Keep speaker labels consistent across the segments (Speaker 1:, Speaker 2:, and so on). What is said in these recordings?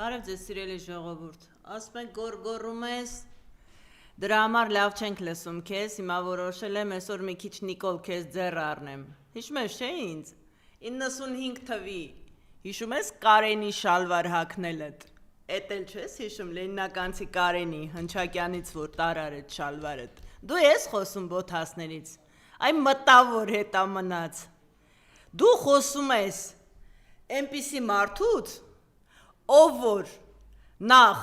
Speaker 1: Բարև ձեզ սիրելի ժողովուրդ, ասում ենք գոռգոռում ես, դրա համար լավ չենք լսում քեզ, հիմա որոշել եմ այսօր մի քիչ Նիկոլ քեզ ձեռ առնեմ, հիշում ես չէ ինձ, 95 թվի, հիշում ես Կարենի շալվար հագնելդ, էդ էլ չես հիշում Լենինականցի Կարենի, Հնչակյանից որ տարար էդ շալվարդ, դու ես խոսում բոթասներից, այ մտավոր հետա մնաց, դու խոսում ես, այնպիսի մարդուց, ով որ նախ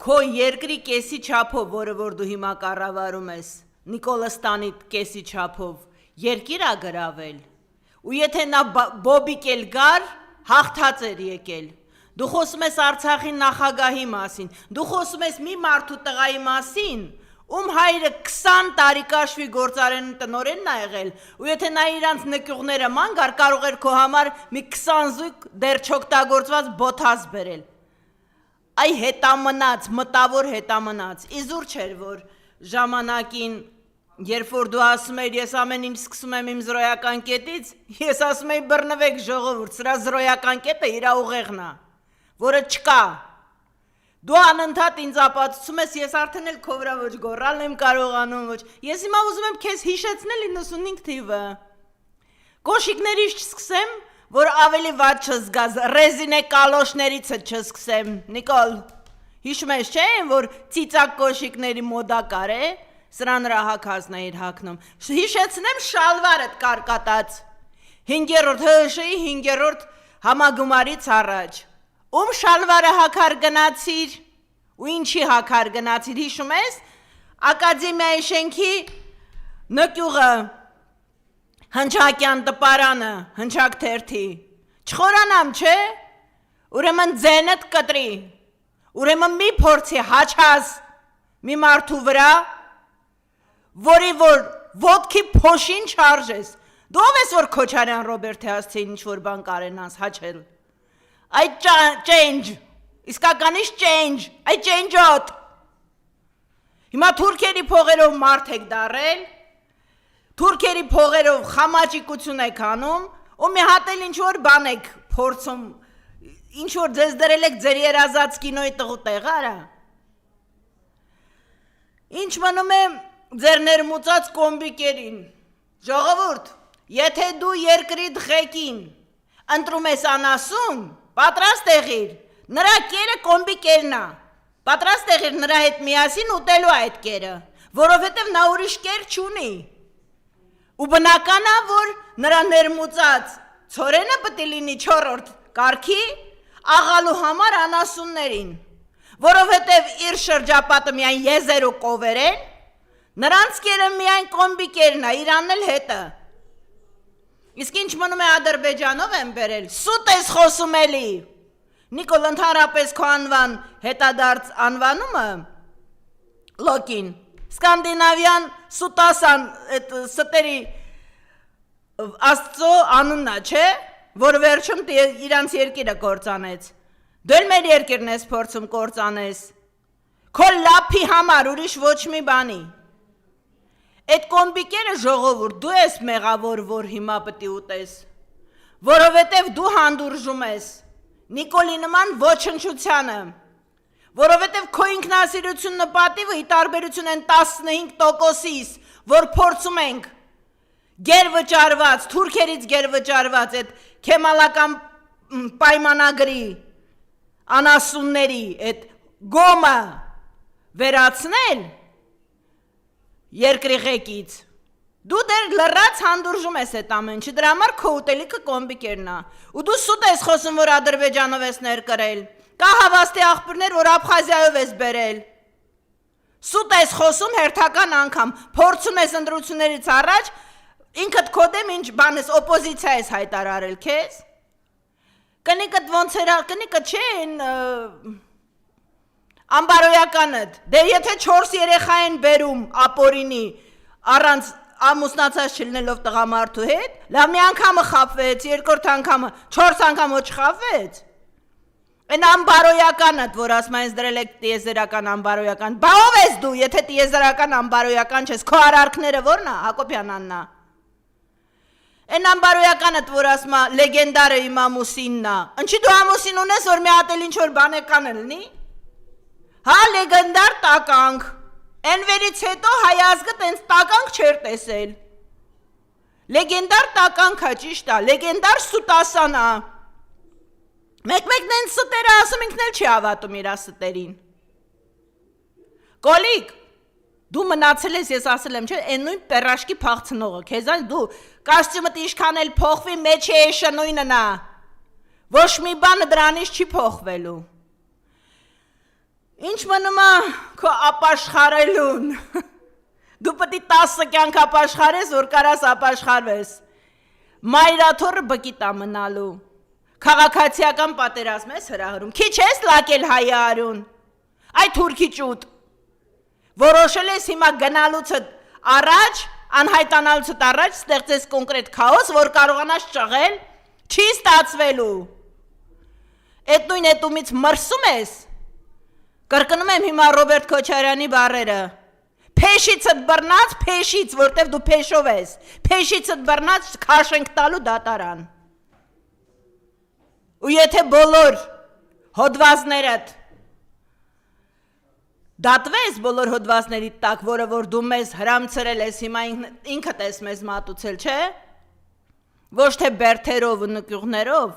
Speaker 1: քո երկրի կեսի չափով, որը որ դու հիմա կառավարում ես, Նիկոլստանի կեսի չափով երկիր ա գրավել, ու եթե նա բոբիկ էլ գար, հաղթած էր եկել, դու խոսում ես Արցախի նախագահի մասին, դու խոսում ես մի մարդու տղայի մասին, ում հայրը 20 տարի Կաշվի գործարանի տնօրենն ա եղել, ու եթե նա իրանց նկյուղները ման գար, կարող էր քո համար մի 20 զույգ դեռ չօգտագործված բոթաս բերել։ Այ հետամնաց, մտավոր հետամնաց, իզուր չէր, որ ժամանակին, երբ որ դու ասում ես, ես ամեն ինչ սկսում եմ իմ զրոյական կետից, ես ասում եի բռնվեք ժողովուրդ, սրա զրոյական կետը իրա ուղեղն ա, որը չկա։ Դու անընդհատ ինձ ապացուցում ես, ես արդեն էլ քո վրա ոչ գոռալ եմ կարողանում, ոչ, ես հիմա ուզում եմ քեզ հիշեցնել 95 թիվը, կոշիկներից չսկսեմ, որ ավելի վատ չզգաս, ռեզինե կալոշներից չսկսեմ, Նիկոլ, հիշում ես չէ, որ ծիծակ կոշիկների մոդա կար է, սրա նրա հագազն էիր հագնում, հիշեցնեմ շալվարդ կարկատած, 5-րդ ՀՇ-ի 5-րդ համագումարից առաջ, ում շալվարը հակար գնացիր, ու ինչի հակար գնացիր, հիշում ես, ակադեմիայի շենքի նկյուղը, Հնչակյան տպարանը, Հնչակ թերթի, չխորանամ չէ, ուրեմն ձենդ կտրի, ուրեմն մի փորձի հաչած մի մարդու վրա, որի որ ոտքի փոշին չարժես, դու ով ես որ Քոչարյան Ռոբերտի հասցեին ինչ-որ բան կարենաս հաչել, այ change, իսկականից change, այ change-ոտ, հիմա թուրքերի փողերով մարդ եք դարել, թուրքերի փողերով խամաճիկություն եք անում, ու մի հատ էլ ինչ-որ բան եք փորձում, ինչ-որ ձեզ դրել եք ձեր երազած կինոյի տղու տեղարա, ինչ մնում է ձեր ներմուծած կոմբիկերին, ժողովուրդ, եթե դու երկրի դղեկին ընտրում ես անասուն, պատրաստ եղիր, նրա կերը կոմբի կերն ա, պատրաստ եղիր նրա հետ միասին ուտելու այդ կերը, որովհետև նա ուրիշ կեր չունի, ու բնական ա, որ նրա ներմուծած ցորենը պտի լինի 4-րդ կարգի աղալու համար անասուններին, որովհետև իր շրջապատը միայն եզեր ու կովեր են, նրանց կերը միայն կոմբի կերն ա, իրանն էլ հետը, իսկ ինչ մնում է Ադրբեջանով եմ բերել, սուտ ես խոսում էլի, Նիկոլ ընդհանրապես քո անվան հետադարձ անվանումը, լոկին, սկանդինավյան սուտասան ստերի աստծո անուննա չէ, որ վերջում իրանց երկիրը կործանեց, դու էլ մեր երկիրն ես փորձում կործանես, քո լափի համար ուրիշ ոչ մի բանի, այդ կոմբիկերը ժողովուրդ դու ես մեղավոր, որ հիմա պտի ուտես, որովհետև դու հանդուրժում ես, Նիկոլի նման ոչնչությանը, որովհետև քո ինքնասիրություն նպատիվը ի տարբերություն են 15%-ից, որ փորձում ենք գերվճարված, թուրքերից գերվճարված այդ քեմալական պայմանագրի անասունների այդ գոմը վերացնել երկրի ղեկից, դու դեր լրած հանդուրժում ես այդ ամեն չի, դրա համար քո ուտելիքը կոմբիկերն ա, ու դու սուտ ես խոսում, որ Ադրբեջանով ես ներկրել, կա հավաստի աղբյուրներ, որ Աբխազիայով ես բերել, սուտ ես խոսում հերթական անգամ, փորձում ես ընտրություններից առաջ, ինքդ քո դեմ ինչ բան ես, օպոզիցիա ես հայտարարել քեզ, կնիկդ ոնց էր, կնիկը չէ են ամբարոյականդ, դեր եթե 4 երեխա են բերում ապորինի, առանց ամուսնացած չլնելով տղամարդու հետ, լավ մի անգամը խապվեց, երկրորդ անգամը, 4 անգամը չխապվեց, են ամբարոյականդ, որ ասում ես դրել եք տիեզերական ամբարոյական, բա ով ես դու, եթե տիեզերական ամբարոյական չես, քո արարքները որն ա, Հակոբյանանն ա, Են ամբարոյականդ, որ ասմա լեգենդարը իմ ամուսինն է, ընչի դու ամուսին ունես, որ մի հատ էլ ինչ-որ բան է կանել, նի? Հա, լեգենդար տականք, են վերից հետո հայ ազգը տենց տականք չեր տեսել, լեգենդար տականք է, ճիշտ է, լեգենդար սուտասան է, մեկ-մեկ նենց ստերը ասում ինքն էլ չի հավատում իրա ստերին, Կոլիկ, դու մնացել ես, ես ասել եմ, չէ, են նույն պերաշկի փախցնողը, քեզան դու կոստյումդ իշքան էլ փոխվի, մեջի էշը նույնն է, ոչ մի բանը դրանից չի փոխվելու, ինչ մնում է քո ապաշխարելուն, դու պտի 10 կյանք ապաշխարես, որ կարաս ապաշխարվես, մայրաթորը բկիտ է մնալու, քաղաքացիական պատերազմ ես հրահրում, քիչ ես լակել հայ արուն, այ թուրքի ճուտ, որոշել ես հիմա գնալուցդ առաջ, անհայտանալուցդ առաջ ստեղծես կոնկրետ քաոս, որ կարողանաս ճղել, չի ստացվելու, էդ նույն էտումից մրսում ես, կրկնում եմ հիմա Ռոբերտ Քոչարյանի բառերը, փեշիցդ բռնած, փեշից, որտև դու փեշով ես, փեշիցդ բռնած քաշ ենք տալու դատարան, ու եթե բոլոր հոդվածներդ դատվես բոլոր հոդվածների տակ, որը որ դու մեզ հրամցրել ես, հիմա ինքդ ես մեզ մատուցել, չէ, ոչ թե բերթերով ու նկյուղներով,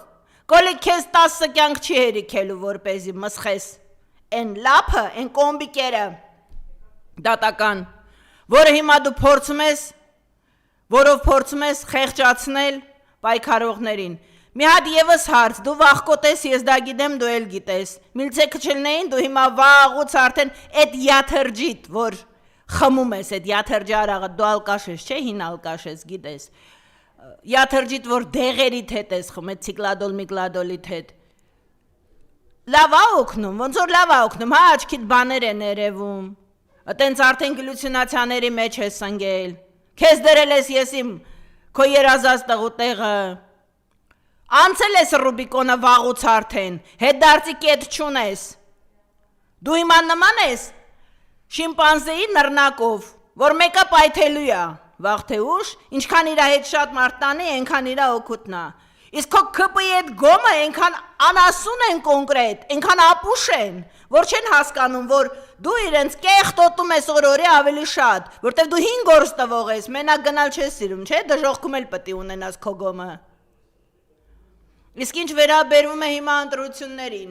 Speaker 1: կոլիկ քեզ 10 կյանք չի հերիքելու, որպեսզի մսխես, են լափը, են կոմբիկերը, դատական, որը հիմա դու փորձում ես, որով փորձում ես խեղճացնել պայքարողներին, մի հատ եվս հարց, դու վախկոտ ես, ես դա գիտեմ, դու էլ գիտես, միլցե քչելնեին, դու հիմա վաղուց արդեն էդ յաթրջիտ, որ խմում ես, էդ յաթրջի արաղը, դու ալկաշ ես, չէ, հին ալկաշ ես, գիտես, յաթրջիտ, որ դեղերիդ հետ ես խում, էդ ցիկլադոլ, միգլադոլիդ հետ, լավ ա օգնում, ոնց որ լավ ա օգնում, հա, աչքիդ բաներ են երևում, տենց արդեն գլյուցինացիաների մեջ ես ընկել, քեզ դրել ես ես իմ, քո երազած տղու տեղը, անցել ես Ռուբիկոնը վաղուց արդեն, հետ դարձի կետ չունես, դու հիմա նման ես շիմպանզեի նռնակով, որ մեկը պայթելու է, վաղ թե ուշ, ինչքան իրա հետ շատ մարտանի, ենքան իրա օգուտնա, իսկ քո կպի հետ գոմը ենքան անասուն են կոնկրետ, ենքան ապուշ են, որ չեն հասկանում, որ դու իրենց կեղտոտում ես օրորի ավելի շատ, որտև դու 5 գործ տվող ես, մենակ գնալ չես սիրում, չէ, դժողքում էլ պտի ունենաս քո գոմը, իսկ ինչ վերաբերվում է հիմա ընտրություններին,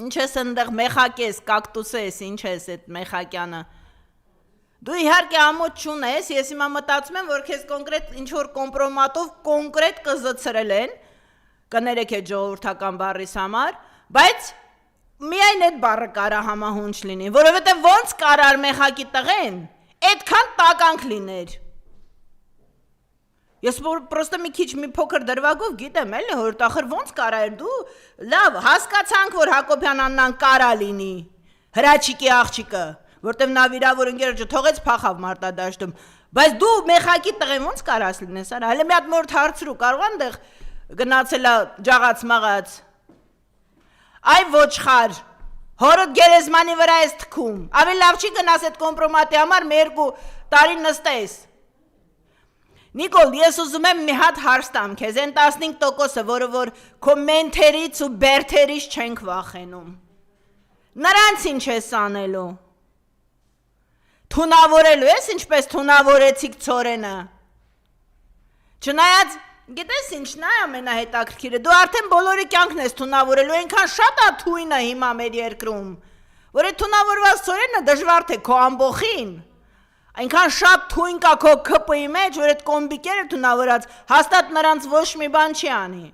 Speaker 1: ինչ ես ընդեղ մեխակ ես, կակտուս ես, ինչ ես էդ մեխակյանը, դու իհարկե ամոթ չունես, ես հիմա մտածում եմ, որ քեզ կոնկրետ ինչ-որ կոմպրոմատով կոնկրետ կզցրել են, կներեք էդ ժողովրդական բառիս համար, բայց միայն էդ բառը կարա համահունչ լինի, որովհետև ոնց կարար մեխակի տղեն, այդքան տականք լիներ, ես պրոստը մի քիչ մի փոքր դրվագով գիտեմ էլի, որ ախր ոնց կարա էր դու, լավ, հասկացանք, որ Հակոբյան Աննան կարա լինի, հրաչիկի աղջիկը, որտև նա վիրավոր ընկերոջը թողեց փախավ մարտադաշտում, բայց դու մեխակի տղեն ոնց կարաս լինես, արա, հələ մի հատ մորդ հարցրու, կարող այնտեղ գնացելա ջաղած մաղած, այ ոչխար, հորդ գերեզմանի վրա ես թքում, ավելի լավ չի գնաս այդ կոմպրոմատի համար մի 2 տարի նստես, Նիկոլ, ես ուզում եմ մի հատ հարց տամ քեզ, այն 15%-ը, որը որ քո մենթերից ու բերթերից չենք վախենում, նրանց ինչ ես անելու, թունավորելու ես, ինչպես թունավորեցիք ծորենը, չնայած, գիտես ինչն է ամենահետաքրքիրը, դու արդեն բոլորի կյանքն ես թունավորելու, այնքան շատ է թույնը հիմա մեր երկրում, որ այդ թունավորված ծորենը դժվար թե քո ամբոխին, այնքան շատ թույն կա քո կպի մեջ, որ այդ կոմբիկերը թունավորած, հաստատ նրանց ոչ մի բան չի անի,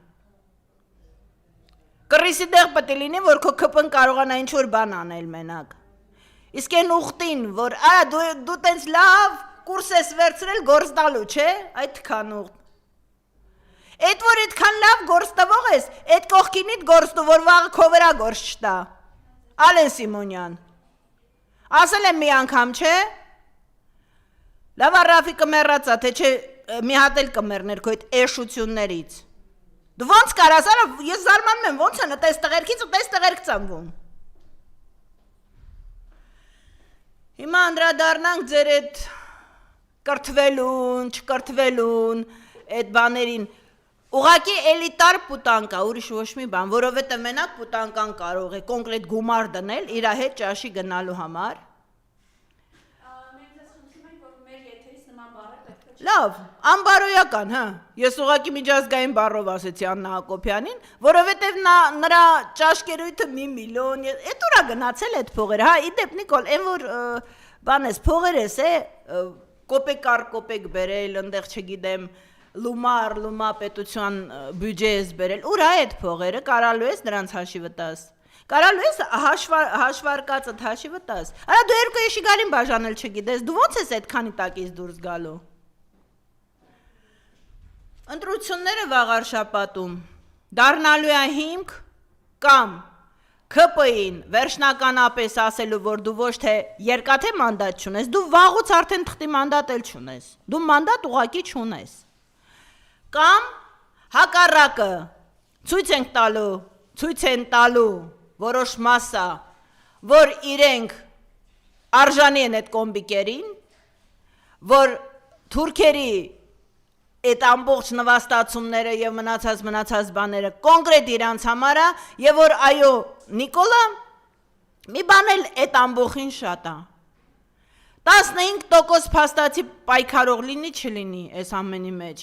Speaker 1: կռիսի դեղ պտի լինի, որ քո կպն կարողանա ինչ-որ բան անել մենակ, իսկ են ուղտին, որ դու տենց լավ կուրս ես վերցրել գործ տալու, չէ, այդքան ուղտ, Էդ որ այդքան լավ գործ տվող ես, այդ կողքինիդ գործ տու, որ վաղը քո վրա գործ չտա, Ալեն Սիմոնյան, ասել եմ մի անգամ, չէ, լավ Ռաֆիկը մեռածա, թե չէ մի հատ էլ կմեռներ քո այդ էշություններից, դու ոնց կարաս, արա ես զարմանում եմ, ոնց են տես տղերքից ու տես տղերք ծնվում, հիմա անդրադառնանք ձեր այդ կրթվելուն, չկրթվելուն, այդ բաներին, ուղղակի էլիտար պուտան կա, ուրիշ ոչ մի բան, որովհետև մենակ պուտանկան կարող է կոնկրետ գումար դնել իր հետ ճաշի գնալու համար։ Լավ, անբարոյական, հա, ես ուղղակի միջազգային բառով ասեցի Աննա Հակոբյանին, որովհետև նրա ճաշկերույթը 1 միլիոն, էդ ուրա գնացել այդ փողերը, հա, իդեպ Նիկոլ, այն որ բանես փողեր ես կոպեկ առ կոպեկ բերել, ընդեղ չգիտեմ, լումա պետության բյուջե ես բերել, ուրա այդ փողերը, կարալու ես նրանց հաշիվը տաս, կարալու ես հաշվարկածդ հաշիվը տաս, արա դու 2 եշիգարին բաժանել չգիտես, դու ոնց ես այդքանի տակից դուրս գալու։ Ընտրությունները վաղար շաբաթում դառնալու է հիմք կամ ՔՊ-ին վերջնականապես ասելու, որ դու ոչ թե երկաթե մանդատ չունես, դու վաղուց արդեն թղթի մանդատ էլ չունես, դու մանդատ ուղղակի չունես, կամ հակառակը ցույց են տալու որոշ մասա, որ իրենք արժանի են այդ կոմբիկերին, որ թուրքերի այդ ամբողջ նվաստացումները եւ մնացած բաները կոնկրետ իրանց համար է եւ որ այո Նիկոլա մի բան էլ այդ ամբողջին շատ է 15% փաստացի պայքարող լինի չլինի այս ամենի մեջ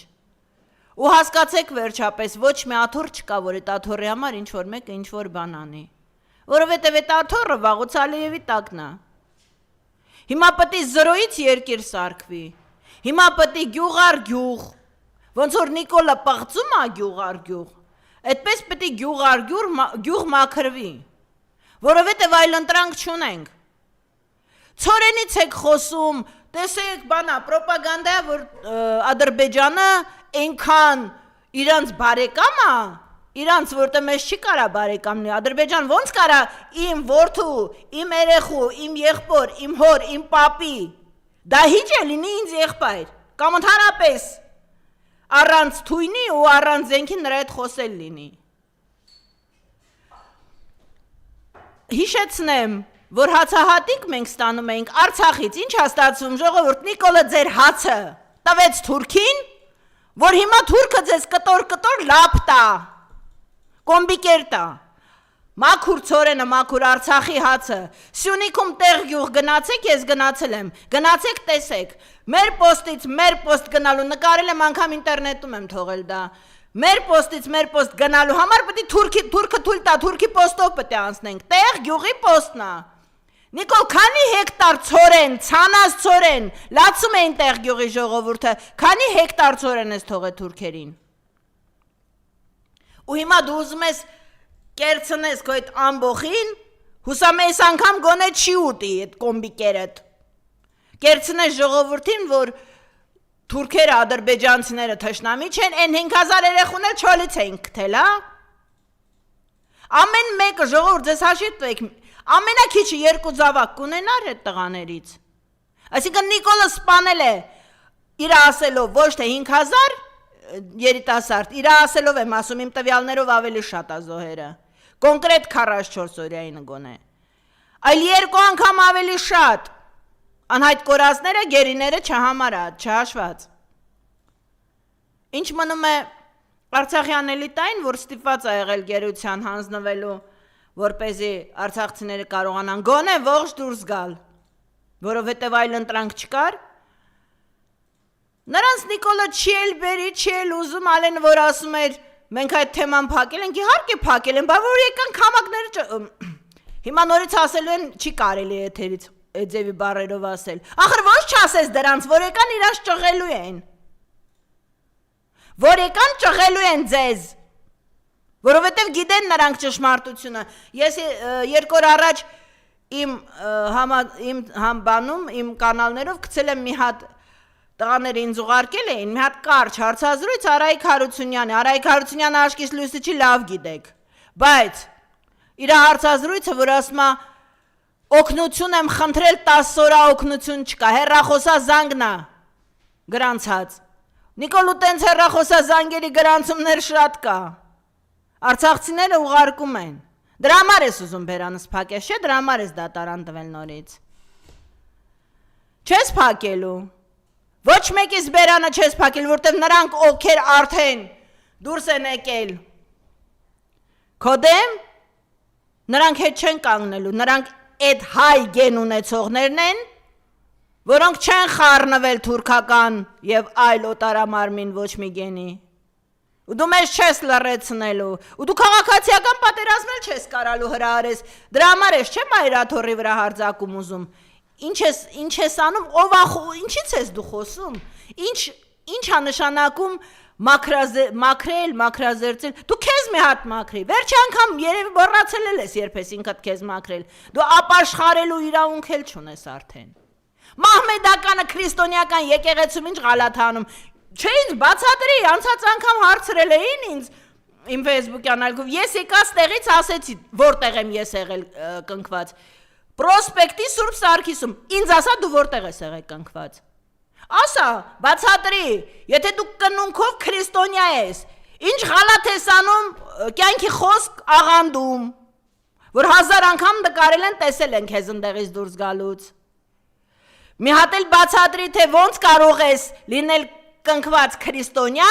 Speaker 1: ու հասկացեք վերջապես ոչ մի աթոռ չկա որ այդ աթոռի համար ինչ որ մեկը ինչ որ բան անի որովհետեւ այդ աթոռը վաղուց Ալիևի տակն է հիմա պետք է 0-ից երկիր սարքվի հիմա պետք է գյուղ առ գյուղ Ոնց որ Նիկոլը պղծում է գյուղ առ գյուղ, այդպես պետք է գյուղ առ գյուղ մաքրվի, որովհետև այլ ընտրանք չունենք։ Ցորենից եք խոսում, տեսեք բանա, պրոպագանդա, որ Ադրբեջանը այնքան իրանց բարեկամ է, իրանց որտեղ մեզ չի կարա բարեկամնի, Ադրբեջան ոնց կարա իմ որդու, իմ երեխու, իմ եղբոր, իմ հոր, իմ պապի, դա հիչ է լինի ինձ եղբայր, կամ ընդհանրապես առանց թույնի ու առանց զենքի նրա հետ խոսել լինի։ Հիշեցնեմ, որ հացահատիկ մենք ստանում էինք Արցախից, ինչ է ստացվում, ժողովուրդ Նիկոլը ձեր հացը տվեց թուրքին, որ հիմա թուրքը ձեզ կտոր լապ տա, կոմբիկեր տա, մաքուր ցորենը, մաքուր Արցախի հացը, Սյունիքում տեղ գյուղ գնացեք, ես գնացել եմ, գնացեք տեսեք, մեր պոստ գնալու, նկարել եմ անգամ ինտերնետում եմ թողել դա, մեր պոստ գնալու համար պետք է թուրքը թույլ տա, թուրքի պոստով պետք է անցնենք, տեղ գյուղի պոստն է, Նիկոլ, քանի հեկտար ցորեն, ցանած ցորեն, լացում էին տեղ գյուղի ժողովուրդը, քանի հեկտար ցորեն ես թողել թուրքերին, ու հիմա դու ուզում ես կերցնես քո այդ ամբողին, հուսամ ես անգամ գոնե չի ուտի այդ կոմբիկերդ, կերցնես ժողովուրդին, որ թուրքերը, ադրբեջանցիները թշնամի չեն, են 5000 երեխուներ չոլից էին կթել, հա? Ամեն մեկը ժողովուրդ ձեզ հաշիվեք, ամենակիչը 2 զավակ կունենար այդ տղաներից, այսինքն Նիկոլը սպանել է իր ասելով ոչ թե 5000 երիտասարդ, իր ասելով եմ ասում իմ տվյալներով ավելի շատ է զոհերը, կոնկրետ 44 օրյային գոնե, այլ 2 անգամ ավելի շատ, անհայտ կորածները, գերիները չհամարած, չհաշված։ Ինչ մնում է Արցախյան էլիտային, որ ստիպված է եղել գերության հանձնվելու, որպեսզի արցախցիները կարողանան գոնե ողջ դուրս գալ, որովհետև այլ ընտրանք չկար, Նրանց Նիկոլը չի էլ բերի, չի էլ ուզում, ալեն որ ասում էր, մենք այդ թեման փակել ենք, իհարկե փակել են, բա որ եկան քամակները, հիմա նորից ասելու են, չի կարելի եթերից այդ ձևի բառերով ասել, ախր ոչ չասես դրանց, որ եկան իրանց ճղելու են, որ եկան ճղելու են ձեզ, որովհետև գիտեն նրանք ճշմարտությունը, ես 2 օր առաջ իմ կանալներով գցել եմ մի հատ տղաները ինձ ուղարկել էին, մի հատ կարճ հարցազրույց Արայիկ Հարությունյանի, Արայիկ Հարությունյանը աշկից լույսը չի լավ գիտեք, բայց իր հարցազրույցը, որ ասում է օգնություն եմ խնդրել 10 օր օգնություն չկա, հեռախոսազանգն է գրանցած, Նիկոլու տենց հեռախոսազանգերի գրանցումներ շատ կա, արցախցիները ուղարկում են, դրա համար ես ուզում բերանս փակես, չէ դրա համար ես դատարան տվել նորից, չես փակելու, Ոչ մեկից բերանը չես փակել, որտեղ նրանք ովքեր արդեն դուրս են եկել քո դեմ, նրանք հետ չեն կանգնելու, նրանք այդ հայ գեն ունեցողներն են, որոնք չեն խառնվել թուրքական եւ այլ օտարամարմին ոչ մի գենի։ Ու դու մեզ չես լռեցնելու, ու դու քաղաքացիական պատերազմել չես կարալու հրահարես, դրա համար ես չեմ այրաթորի վրա հարձակում ուզում։ Ինչ ես անում, ինչից ես դու խոսում, ինչա նշանակում մաքրել, մաքրազերծել, դու քեզ մի հատ մաքրի, վերջի անգամ երևի բռացել ես երբես ինքդ քեզ մաքրել, դու ապաշխարելու իրավունք էլ չունես արդեն։ Մահմեդականը քրիստոնեական եկեղեցում ինչ ղալաթ անում, չէ ինձ բացատրի, անցած անգամ հարցրել էին ինձ իմ Facebook-յան այլքով, ես եկած տեղից ասեցի, որտեղ եմ ես եղել կնքված, Պրոսպեկտի Սուրբ Սարգիսում, ինձ ասա դու որտեղ ես եղել կնքված, ասա, բացատրի, եթե դու կնունքով քրիստոնյա ես, ինչ ղալաթ ես անում կյանքի խոսք աղանդում, որ 1000 անգամ նկարել են, տեսել են քեզ ընդեղից դուրս գալուց, մի հատ էլ բացատրի, թե ոնց կարող ես լինել կնքված քրիստոնյա,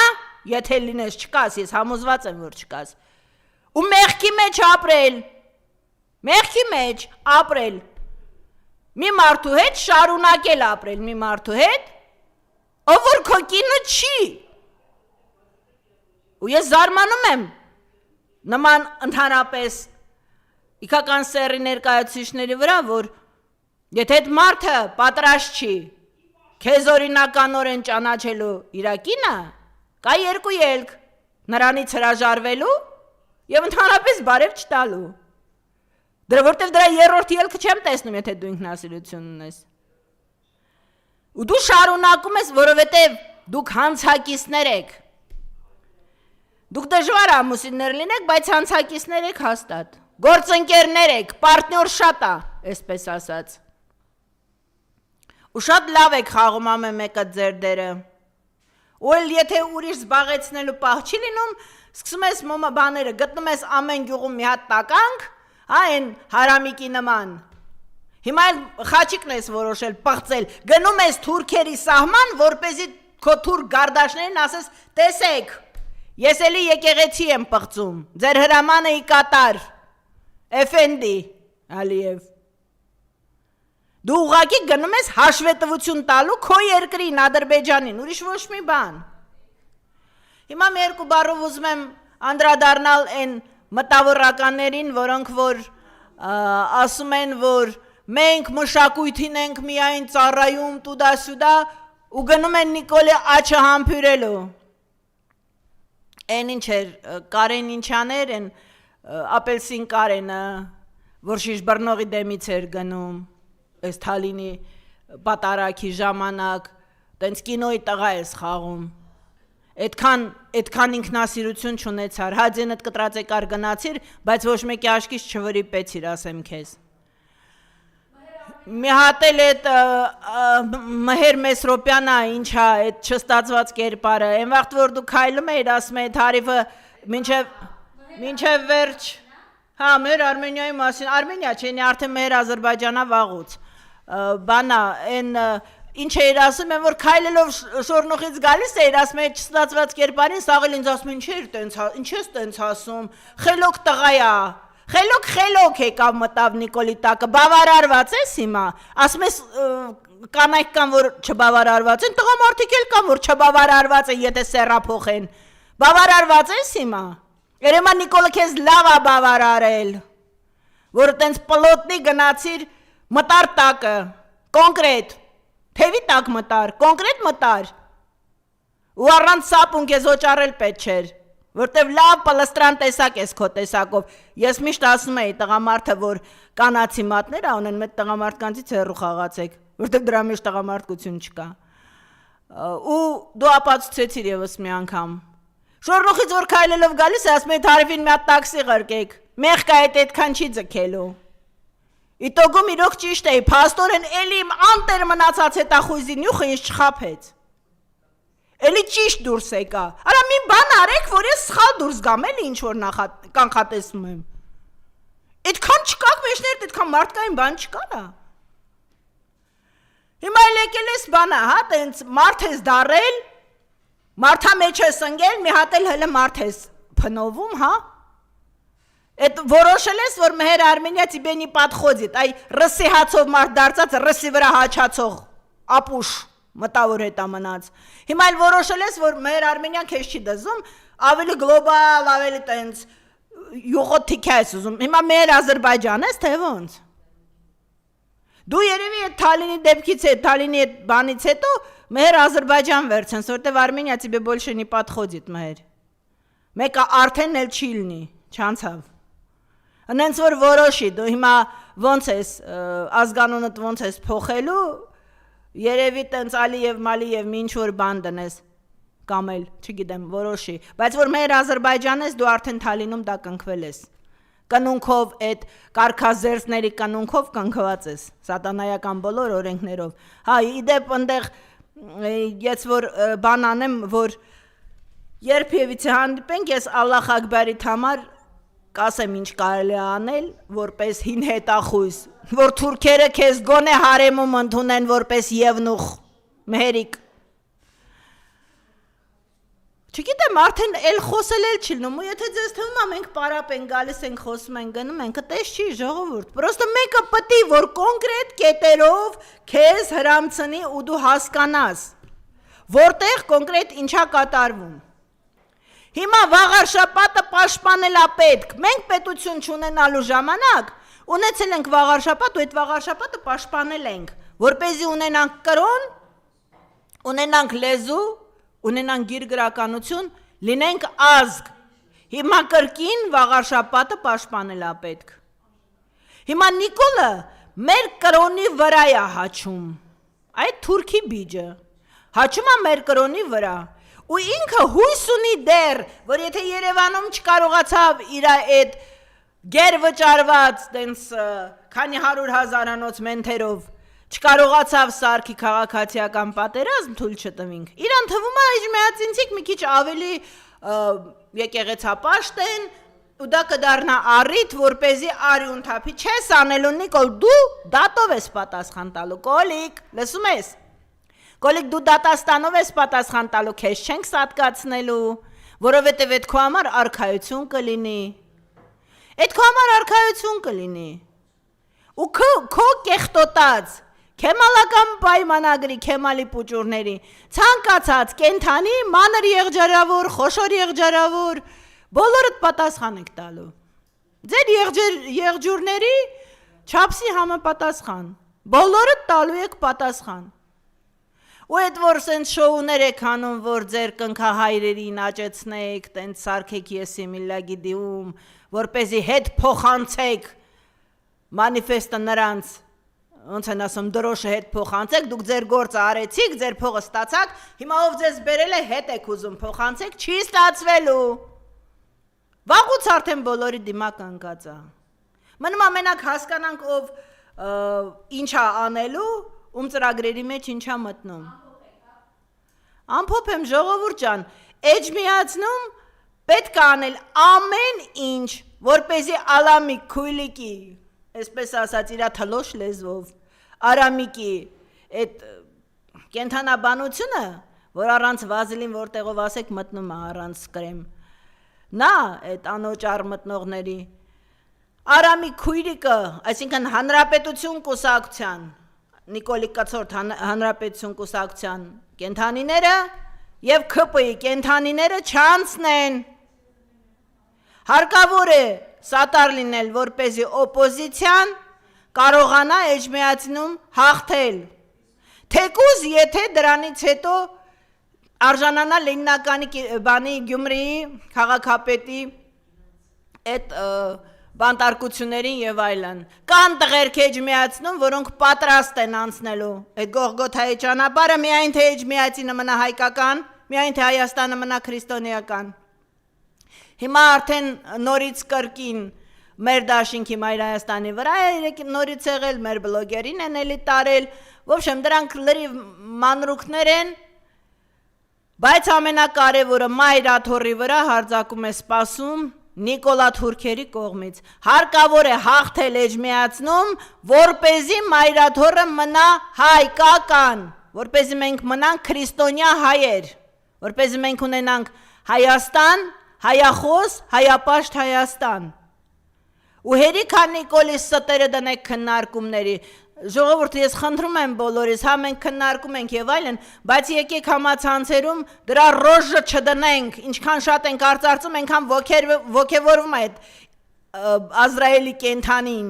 Speaker 1: եթե լինես չկաս, ես համոզված եմ, որ չկաս, ու մեղքի մեջ ապրել, մի մարդու հետ շարունակել ապրել, մի մարդու հետ, ով որ քո կինը չի, ու ես զարմանում եմ, նման ընդհանրապես իքական սեռի ներկայացուցիչների վրա, որ եթե այդ մարդը պատրաստ չի, քեզ օրինականորեն ճանաչելու իր կինը, կա երկու ելք, նրանից հրաժարվելու եւ ընդհանրապես բարև չտալու։ Որտեվ դրա երրորդ ելքը չեմ տեսնում, եթե դու ինքնասիրություն ունես։ Ու դու շարունակում ես, որովհետև դուք հանցակիցներ եք։ Դուք դժվար ամուսիններ լինեք, բայց հանցակիցներ եք հաստատ։ Գործընկերներ եք, պարտնյոր շատ է, այսպես ասած։ Ու շատ լավ եք խաղում ամեն մեկը ձեր դերը։ Ու էլ եթե ուրիշ զբաղեցնելու պահ չի լինում, սկսում ես բաները, գտնում ես ամեն գյուղում մի հատ տականք, այն հարամիկի նման, հիմա էլ խաչիկն ես որոշել պղծել, գնում ես թուրքերի սահման, որպեսզի քո թուրք գարդաշներին ասես, տեսեք, ես էլի եկեղեցի եմ պղծում, ձեր հրամանը ի կատար, Էֆենդի, Ալիև, դու ուղղակի գնում ես հաշվետվություն տալու քո երկրին, Ադրբեջանին, ուրիշ ոչ մի բան։ Հիմա մի երկու բառով ուզում եմ անդրադառնալ այն մտավորականներին, որոնք որ ասում են, որ մենք մշակույթին ենք միայն ծառայում տուդա-սյուդա ու գնում են Նիկոլի աչը համբյուրելու։ Այն ինչ էր, Կարեն ինչաներ, այն ապելսին Կարենը, որ շիշբռնողի դեմից էր գնում, այս Թալինի պատարակի ժամանակ, տենց կինոյի տղա ես խաղում։ Այդքան ինքնասիրություն չունեցար, հաձենդ կտրած եկար գնացիր, բայց ոչ մեկի աշկից չվրիպեցիր, ասեմ քեզ։ Մի հատ էլ այդ Մհեր Մեսրոպյանը, ինչա, այդ չստացված կերպարը, այն վաղտ, որ դու քայլում էիր, ասում էի թարիվը մինչև վերջ, հա, մեր Արմենիայի մասին, Արմենիա չէ, արդեն մեր Ադրբեջանա վաղուց, բանա, այն ինչ էիր ասում եմ, որ քայլելով շորնուխից գալիս էիր, ասում եմ, չստացված կերպարին, սաղել ինձ ասում եմ, ինչ ես տենց ասում, խելոք տղայա, խելոք եկավ մտավ Նիկոլի տակը, բավարարված ես հիմա, ասում ես կանայք կան, որ չբավարարված են, տղամարդիկ էլ կան, որ չբավարարված են, եթե սեռափոխ են, բավարարված ես հիմա, երեմա Նիկոլը քեզ լավ է բավարարել, որ տենց պլոտնի գնացիր մտար տակը, կոնկրետ, թևի տակ մտար, կոնկրետ մտար, ու առանց սապուն կեզ ոճարել պետ չեր, որտև լավ պլստրան տեսակ ես քո տեսակով, ես միշտ ասում էի տղամարդը, որ կանացի մատներ ունեն, մեծ տղամարդկանցից հեռու խաղացեք, որտև դրա մեջ տղամարդկություն չկա, ու դու ապացուցեցիր ևս մի անգամ, շորնուխից որ քայլելով գալիս է, ասում էի թարիվին մի հատ տաքսի ղրկեք, մեղք այդքան չի ձգելու, Իտոգում իրոք ճիշտ էի, փաստորեն էլի իմ անտեր մնացած հետախույզի նյութը ինձ չխաբեց, էլի ճիշտ դուրս եկա, արա մի բան արեք, որ ես սխալ դուրս գամ, էլի ինչ-որ կանխատեսում եմ, այդքան չկաք մեջներդ, այդքան մարդկային բան չկարա,
Speaker 2: Հիմա եկել ես բանա, հա, տենց մարդ ես դարել, մարդա մեջ ես ընկել, մի հատ էլ հələ մարդ ես փնովում, հա։ Այդ որոշել ես, որ Մեհեր Արմենիա тебе не подходит, այ ռսի հացով մարդ դարձած, ռսի վրա հաչացող ապուշ մտավոր հետա մնաց։ Հիմա էլ որոշել ես, որ Մեհեր Արմենիան քեզ չի դզում, ավելի գլոբալ, ավելի տենց յուղոտ թիքա ես ուզում։ Հիմա Մեհեր Ադրբեջան ես, թե ոնց։ Դու երևի այդ Թալինի դեպքից հետ, Թալինի այդ բանից հետո Մեհեր Ադրբեջան վերցնես, որտեվ Արմենիա тебе больше не подходит, Մեհեր։ Մեկը արդեն էլ չի լինի, չանցավ։ Անենց որ որոշի, դու հիմա ոնց ես ազգանունդ ոնց ես փոխելու, երևի տենց Ալիև Մալիև ինչ որ բան դնես, կամ էլ, չգիտեմ, որոշի, բայց որ Մեհեր Ադրբեջան ես, դու արդեն Թալինում դա կնքվել ես։ Կնունքով այդ կարգազերծների կնունքով կնքված ես, սատանայական բոլոր օրենքներով։ Հա, իդեպ ընդեղ ես որ բան անեմ, որ երբ եւիցե հանդիպենք, ես Ալլահ Ակբարիդ համար կասեմ ինչ կարելի անել, որպես հին հետախույզ, որ թուրքերը քեզ գոնե հարեմում ընդունեն որպես Եվնուխ, Մեհերիկ։ Չգիտեմ, արդեն էլ խոսել էլ չի լինում, ու եթե ձեզ թվում է մենք պարապ ենք գալիս ենք խոսում ենք գնում ենք, այդպես չի ժողովուրդ։ Պրոստը մեկը պետք է որ կոնկրետ կետերով քեզ հրամցնի ու դու հասկանաս, որտեղ կոնկրետ ինչա կատարվում։ Հիմա վաղար շաբաթը պաշտպանել է պետք։ Մենք պետություն չունենալու ժամանակ ունեցել ենք վաղար շաբաթ ու այդ վաղար շաբաթը պաշտպանել ենք, որպեսզի ունենանք կրոն, ունենանք լեզու, ունենանք գիրգրականություն, լինենք ազգ։ Հիմա կրկին վաղար շաբաթը պաշտպանել է պետք։ Հիմա Նիկոլը մեր կրոնի վրա է հաչում։ Այդ թուրքի բիջը հաչում է մեր կրոնի վրա։ Ու ինքը հույս ունի դեռ, որ եթե Երևանում չկարողացավ իր այդ գեր վճարված տենց քանի 100,000-անոց մենթերով չկարողացավ սարքի քաղաքացիական պատերազմ թույլ չտվինք։ Իրան թվում է իջմեածինցիկ մի քիչ ավելի եկեղեցապաշտ են ու դա կդառնա առիթ, որպեսզի արյուն թափի։ Չես անելու Նիկոլ, դու դատով ես պատասխան տալու։ Կոլիկ, լսում ես։ Կոլիկ դու դատաստանով ես պատասխան տալու, քեզ չենք սատկացնելու, որովհետև այդ քո համար արքայություն կլինի։ Այդ քո համար արքայություն կլինի։ Ու քո կեղտոտած Քեմալական պայմանագրի Քեմալի պուճուրների ցանկացած կենթանի մանր եղջարավոր, խոշոր եղջարավոր բոլորդ պատասխան եք տալու։ Ձեր եղջյուրների չափսի համապատասխան։ Բոլորդ տալու եք պատասխան։ Ու այդ որ սենց շոուներ եք անում, որ ձեր կնքահայրերին աճեցնեք, տենց սարքեք եսի միլագիդիում, որպեսզի հետ փոխանցեք մանիֆեստը նրանց, ոնց են ասում, դրոշը հետ փոխանցեք, դուք ձեր գործը արեցիք, ձեր փողը ստացաք, հիմա ով ձեզ բերել է հետ եք ուզում փոխանցեք, չի ստացվելու։ Վաղուց արդեն բոլորի դիմակ ընկած է։ Մնում ամենակ հասկանանք ով ինչա անելու, ում ծրագրերի մեջ ինչա մտնում։ Ամփոփ եմ ժողովուրդ ջան, էջմիածնում պետք է անել ամեն ինչ, որպեսզի Ալամիկ քույլիկի, այսպես ասած իրա թլոշ լեզվով, Արամիկի այդ կենթանաբանությունը, որ առանց վազելին որտեղով ասեք մտնում է առանց կրեմ, նա այդ անոճար մտնողների, Արամիկ քույրիկը, այսինքն հանրապետություն կուսակցության, Նիկոլի Կացորդ հանրապետություն կուսակցության կենթանիները և ՔՊ-ի կենթանիները չանցնեն։ Հարկավոր է սատար լինել, որպեսզի օպոզիցիան կարողանա էջմիածնում հաղթել։ Թեկուզ եթե դրանից հետո արժանանա Լենինականի բանի Գյումրիի քաղաքապետի այդ բանտարկություններին եւ այլն։ Կան տղերք էջմիածնում, որոնք պատրաստ են անցնելու այդ Գողգոթայի ճանապարհը, միայն թե էջմիածինը մնա հայկական, միայն թե Հայաստանը մնա քրիստոնեական։ Հիմա արդեն նորից կրկին մեր դաշինքի Մայր Հայաստանի վրա է նորից եղել, մեր բլոգերին են էլի տարել, ոբշեմ դրանք լրիվ մանրուքներ են, բայց ամենակարևորը Մայր Աթոռի վրա հարձակում է սպասում Նիկոլա թուրքերի կողմից հարկավոր է հաղթել Էջմիածնում, որպեսզի մայրաթորը մնա հայկական, որպեսզի մենք մնանք քրիստոնյա հայեր, որպեսզի մենք ունենանք Հայաստան, հայախոս, հայապաշտ Հայաստան։ Ու հերիք է Նիկոլի ստերը դնեք քննարկումների։ Ժողովուրդ, ես խնդրում եմ բոլորիս, հա մենք քննարկում ենք եւ այլն, բայց եկեք համացանցերում դրա ռոժը չդնենք, ինչքան շատ ենք արծարծում, այնքան ոգևորվում է այդ Ազրայելի կենթանին,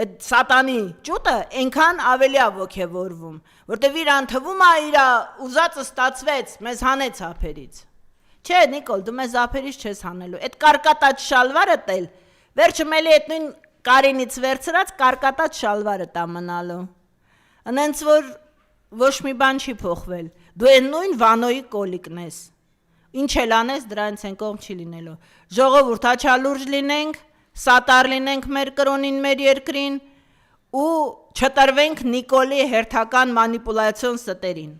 Speaker 2: այդ սատանի ճուտը այնքան ավելի է ոգևորվում, որտեվ իրան թվում է իր ուզածը ստացվեց, մեզ հանեց ափերից։ Չէ, Նիկոլ, դու մեզ ափերից չես հանելու, այդ կարկատած շալվարը տել, վերջը մելի այդ նույն Կարինից վերցրած կարկատած շալվարը տա մնալու։ Անենց որ ոչ մի բան չի փոխվել։ Դու այն նույն Վանոյի կոլիկն ես։ Ինչ էլ անես, դրանից են կողմ չի լինելու։ Ժողովուրդ, աչալուրջ լինենք, սատար լինենք մեր կրոնին, մեր երկրին ու չտրվենք Նիկոլի հերթական մանիպուլյացիոն ստերին։